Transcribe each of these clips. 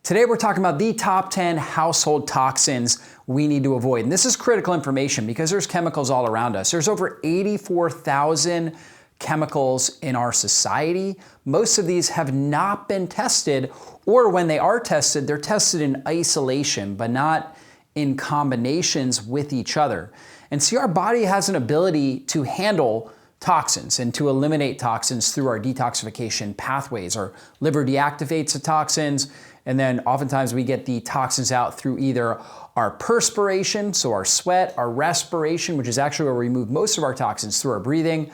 Today we're talking about the top 10 household toxins we need to avoid. And this is critical information because there's chemicals all around us. There's over 84,000 chemicals in our society. Most of these have not been tested, or when they are tested, they're tested in isolation, but not in combinations with each other. And see, our body has an ability to handle toxins and to eliminate toxins through our detoxification pathways. Our liver deactivates the toxins, and then oftentimes we get the toxins out through either our perspiration, so our sweat, our respiration, which is actually where we remove most of our toxins, through our breathing,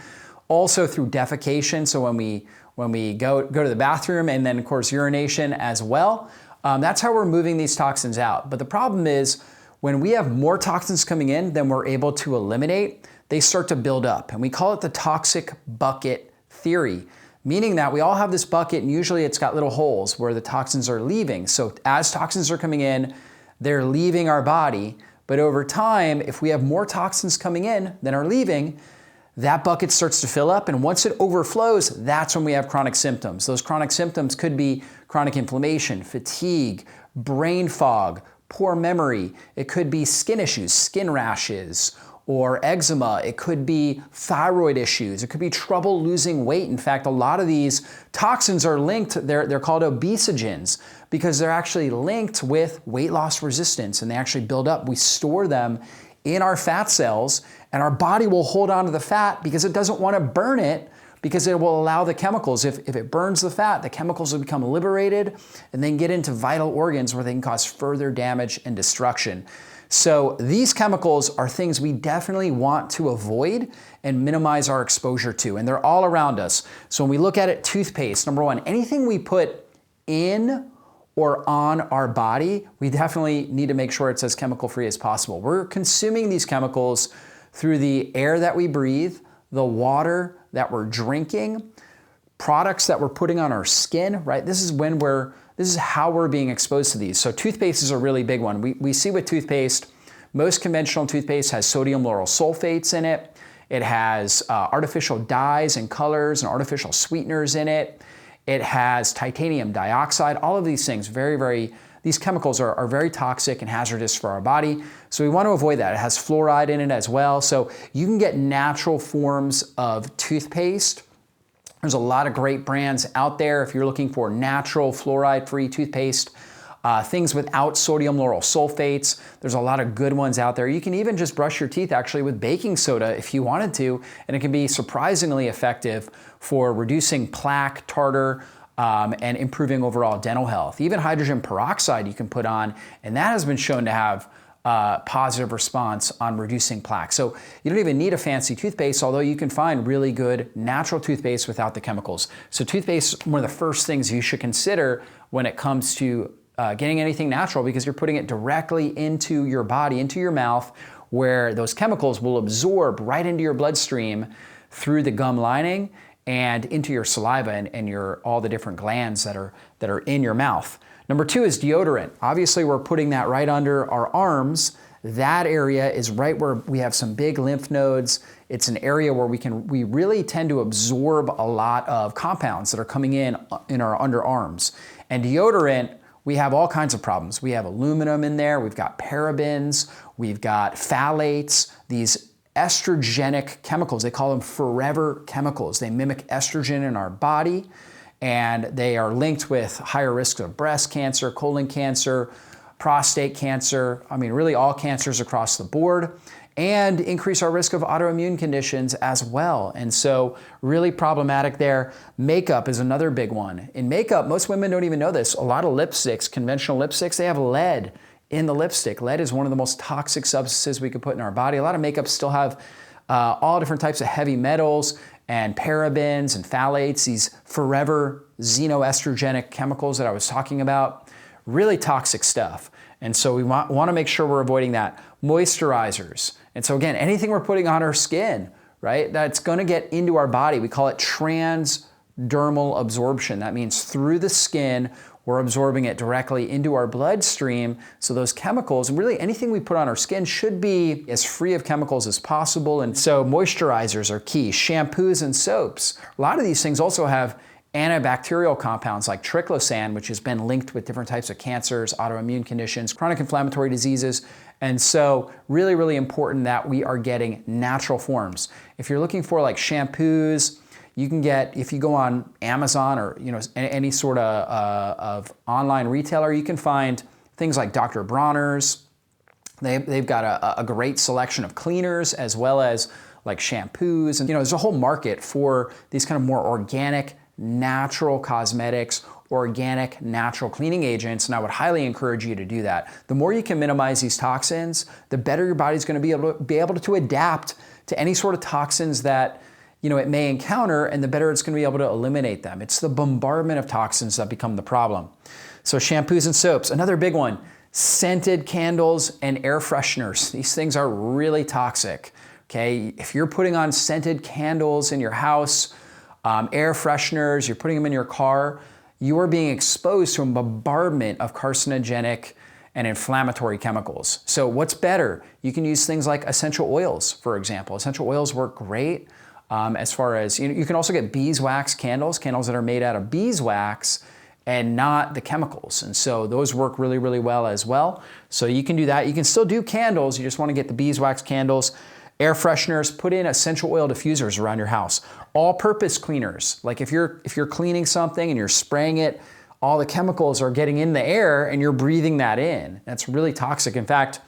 also through defecation, so when we go to the bathroom, and then of course urination as well. That's how we're moving these toxins out. But the problem is when we have more toxins coming in than we're able to eliminate, they start to build up. And we call it the toxic bucket theory, meaning that we all have this bucket and usually it's got little holes where the toxins are leaving. So as toxins are coming in, they're leaving our body. But over time, if we have more toxins coming in than are leaving, that bucket starts to fill up, and once it overflows, that's when we have chronic symptoms. Those chronic symptoms could be chronic inflammation, fatigue, brain fog, poor memory. It could be skin issues, skin rashes, or eczema. It could be thyroid issues. It could be trouble losing weight. In fact, a lot of these toxins are linked, they're called obesogens, because they're actually linked with weight loss resistance, and they actually build up. We store them in our fat cells, and our body will hold on to the fat because it doesn't want to burn it, because it will allow the chemicals, if it burns the fat, the chemicals will become liberated and then get into vital organs where they can cause further damage and destruction. So these chemicals are things we definitely want to avoid and minimize our exposure to, and they're all around us. So when we look at it, toothpaste, number one, anything we put in or on our body, we definitely need to make sure it's as chemical-free as possible. We're consuming these chemicals through the air that we breathe, the water that we're drinking, products that we're putting on our skin, right? This is how we're being exposed to these. So toothpaste is a really big one. We see with toothpaste, most conventional toothpaste has sodium lauryl sulfates in it. It has artificial dyes and colors and artificial sweeteners in it. It has titanium dioxide. All of these things, these chemicals are very toxic and hazardous for our body. So we want to avoid that. It has fluoride in it as well. So you can get natural forms of toothpaste. There's a lot of great brands out there if you're looking for natural fluoride-free toothpaste. Things without sodium lauryl sulfates. There's a lot of good ones out there. You can even just brush your teeth actually with baking soda if you wanted to, and it can be surprisingly effective for reducing plaque, tartar, and improving overall dental health. Even hydrogen peroxide you can put on, and that has been shown to have positive response on reducing plaque. So you don't even need a fancy toothpaste, although you can find really good natural toothpaste without the chemicals. So toothpaste is one of the first things you should consider when it comes to getting anything natural, because you're putting it directly into your body, into your mouth, where those chemicals will absorb right into your bloodstream through the gum lining and into your saliva and all the different glands that are in your mouth. Number two is deodorant. Obviously, we're putting that right under our arms. That area is right where we have some big lymph nodes. It's an area where we really tend to absorb a lot of compounds that are coming in our underarms. And deodorant, we have all kinds of problems. We have aluminum in there, we've got parabens, we've got phthalates, these estrogenic chemicals. They call them forever chemicals. They mimic estrogen in our body, and they are linked with higher risks of breast cancer, colon cancer, prostate cancer, really all cancers across the board, and increase our risk of autoimmune conditions as well. And so really problematic there. Makeup is another big one. In makeup, most women don't even know this. A lot of lipsticks, conventional lipsticks, they have lead in the lipstick. Lead is one of the most toxic substances we could put in our body. A lot of makeups still have all different types of heavy metals and parabens and phthalates, these forever xenoestrogenic chemicals that I was talking about. Really toxic stuff. And so we want to make sure we're avoiding that. Moisturizers. And so again, anything we're putting on our skin, right, that's going to get into our body. We call it transdermal absorption. That means through the skin, we're absorbing it directly into our bloodstream. So those chemicals, and really anything we put on our skin, should be as free of chemicals as possible. And so moisturizers are key. Shampoos and soaps. A lot of these things also have antibacterial compounds like triclosan, which has been linked with different types of cancers, autoimmune conditions, chronic inflammatory diseases. And so really, really important that we are getting natural forms. If you're looking for like shampoos, you can get, if you go on Amazon or any sort of online retailer, you can find things like Dr. Bronner's. They've got a great selection of cleaners as well as like shampoos. And there's a whole market for these kind of more organic, natural cosmetics, organic, natural cleaning agents, and I would highly encourage you to do that. The more you can minimize these toxins, the better your body's going to be able to adapt to any sort of toxins that it may encounter, and the better it's going to be able to eliminate them. It's the bombardment of toxins that become the problem. So shampoos and soaps, another big one. Scented candles and air fresheners. These things are really toxic. Okay, if you're putting on scented candles in your house, air fresheners, you're putting them in your car, you are being exposed to a bombardment of carcinogenic and inflammatory chemicals. So what's better? You can use things like essential oils, for example. Essential oils work great as far as, you can also get beeswax candles that are made out of beeswax and not the chemicals. And so those work really, really well as well. So you can do that. You can still do candles. You just want to get the beeswax candles. Air fresheners, put in essential oil diffusers around your house. All-purpose cleaners, like if you're cleaning something and you're spraying it, all the chemicals are getting in the air and you're breathing that in. That's really toxic. In fact,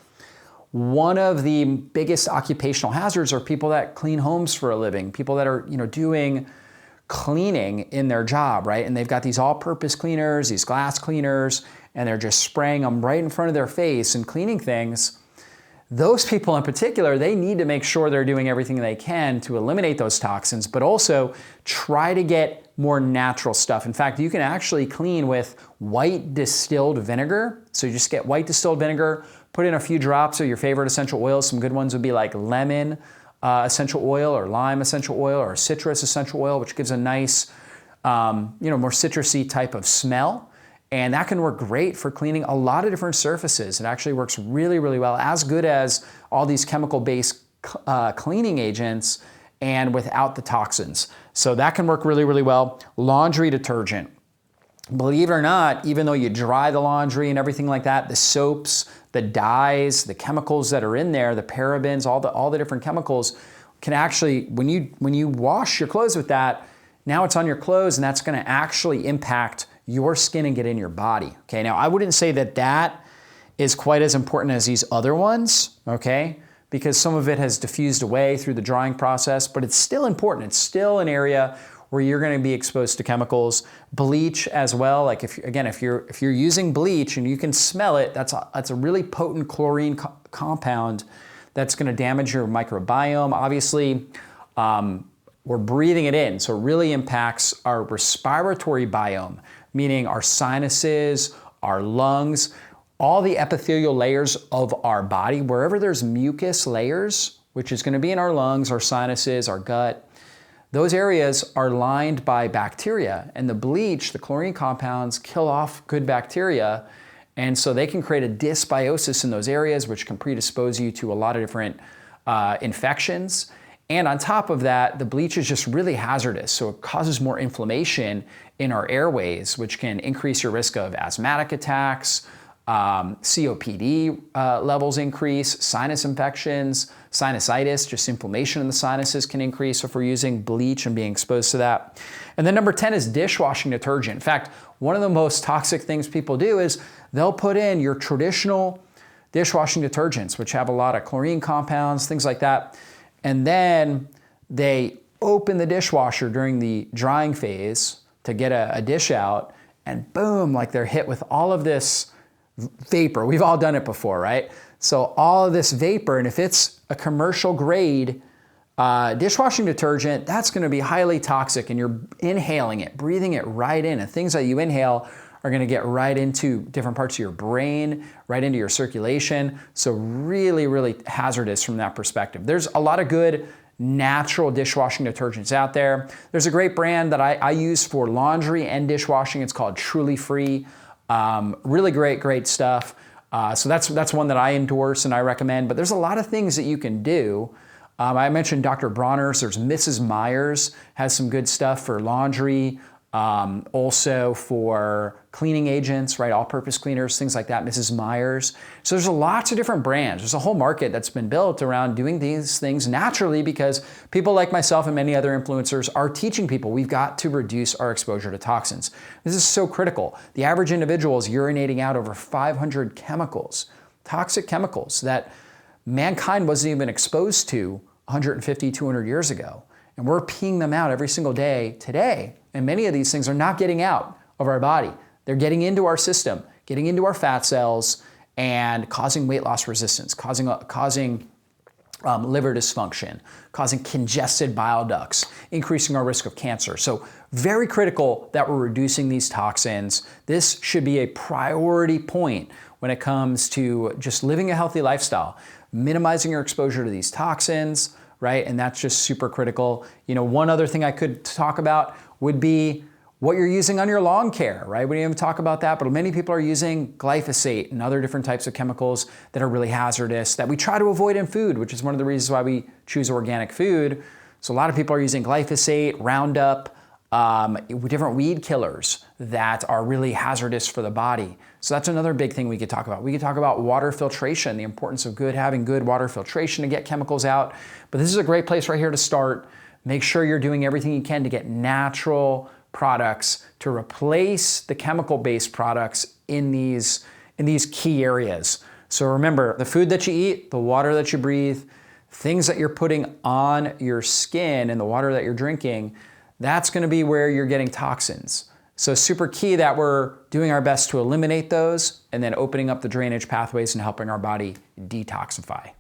one of the biggest occupational hazards are people that clean homes for a living, people that are doing cleaning in their job, right? And they've got these all-purpose cleaners, these glass cleaners, and they're just spraying them right in front of their face and cleaning things. Those people in particular, they need to make sure they're doing everything they can to eliminate those toxins, but also try to get more natural stuff. In fact, you can actually clean with white distilled vinegar. So you just get white distilled vinegar, put in a few drops of your favorite essential oils. Some good ones would be like lemon essential oil or lime essential oil or citrus essential oil, which gives a nice, more citrusy type of smell. And that can work great for cleaning a lot of different surfaces. It actually works really, really well, as good as all these chemical-based cleaning agents and without the toxins. So that can work really, really well. Laundry detergent. Believe it or not, even though you dry the laundry and everything like that, the soaps, the dyes, the chemicals that are in there, the parabens, all the different chemicals can actually, when you wash your clothes with that, now it's on your clothes and that's going to actually impact your skin and get in your body. Okay, now I wouldn't say that is quite as important as these other ones, okay, because some of it has diffused away through the drying process, but it's still important. It's still an area where you're going to be exposed to chemicals. Bleach as well, like if you're using bleach and you can smell it, that's a really potent chlorine compound that's going to damage your microbiome. Obviously, we're breathing it in, so it really impacts our respiratory biome, meaning our sinuses, our lungs, all the epithelial layers of our body. Wherever there's mucus layers, which is going to be in our lungs, our sinuses, our gut, those areas are lined by bacteria, and the bleach, the chlorine compounds, kill off good bacteria, and so they can create a dysbiosis in those areas, which can predispose you to a lot of different infections. And on top of that, the bleach is just really hazardous, so it causes more inflammation in our airways, which can increase your risk of asthmatic attacks, COPD levels increase, sinus infections, sinusitis, just inflammation in the sinuses can increase if we're using bleach and being exposed to that. And then number 10 is dishwashing detergent. In fact, one of the most toxic things people do is they'll put in your traditional dishwashing detergents, which have a lot of chlorine compounds, things like that, and then they open the dishwasher during the drying phase to get a dish out, and boom, like they're hit with all of this vapor. We've all done it before, right? So all of this vapor, and if it's a commercial grade dishwashing detergent, that's going to be highly toxic, and you're inhaling it, breathing it right in, and things that you inhale are going to get right into different parts of your brain, right into your circulation. So really, really hazardous from that perspective. There's a lot of good natural dishwashing detergents out there. There's a great brand that I use for laundry and dishwashing. It's called Truly Free. Really great stuff. So that's one that I endorse and I recommend, but there's a lot of things that you can do. I mentioned Dr. Bronner's. There's Mrs. Meyer's has some good stuff for laundry, Also for cleaning agents, right? All-purpose cleaners, things like that, Mrs. Meyer's. So there's lots of different brands. There's a whole market that's been built around doing these things naturally because people like myself and many other influencers are teaching people we've got to reduce our exposure to toxins. This is so critical. The average individual is urinating out over 500 chemicals, toxic chemicals that mankind wasn't even exposed to 150, 200 years ago. And we're peeing them out every single day today. And many of these things are not getting out of our body. They're getting into our system, getting into our fat cells, and causing weight loss resistance, causing liver dysfunction, causing congested bile ducts, increasing our risk of cancer. So very critical that we're reducing these toxins. This should be a priority point when it comes to just living a healthy lifestyle, minimizing your exposure to these toxins, right? And that's just super critical. You know, one other thing I could talk about would be what you're using on your lawn care, right? We didn't even talk about that, but many people are using glyphosate and other different types of chemicals that are really hazardous that we try to avoid in food, which is one of the reasons why we choose organic food. So a lot of people are using glyphosate, Roundup, different weed killers that are really hazardous for the body. So that's another big thing we could talk about. We could talk about water filtration, the importance of having good water filtration to get chemicals out. But this is a great place right here to start. Make sure you're doing everything you can to get natural products to replace the chemical-based products in these key areas. So remember, the food that you eat, the water that you breathe, things that you're putting on your skin and the water that you're drinking, that's gonna be where you're getting toxins. So super key that we're doing our best to eliminate those and then opening up the drainage pathways and helping our body detoxify.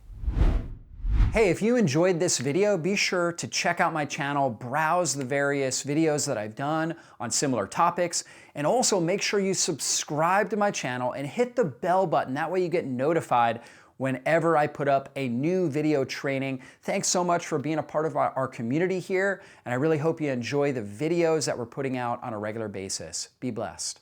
Hey, if you enjoyed this video, be sure to check out my channel, browse the various videos that I've done on similar topics, and also make sure you subscribe to my channel and hit the bell button. That way you get notified whenever I put up a new video training. Thanks so much for being a part of our community here, and I really hope you enjoy the videos that we're putting out on a regular basis. Be blessed.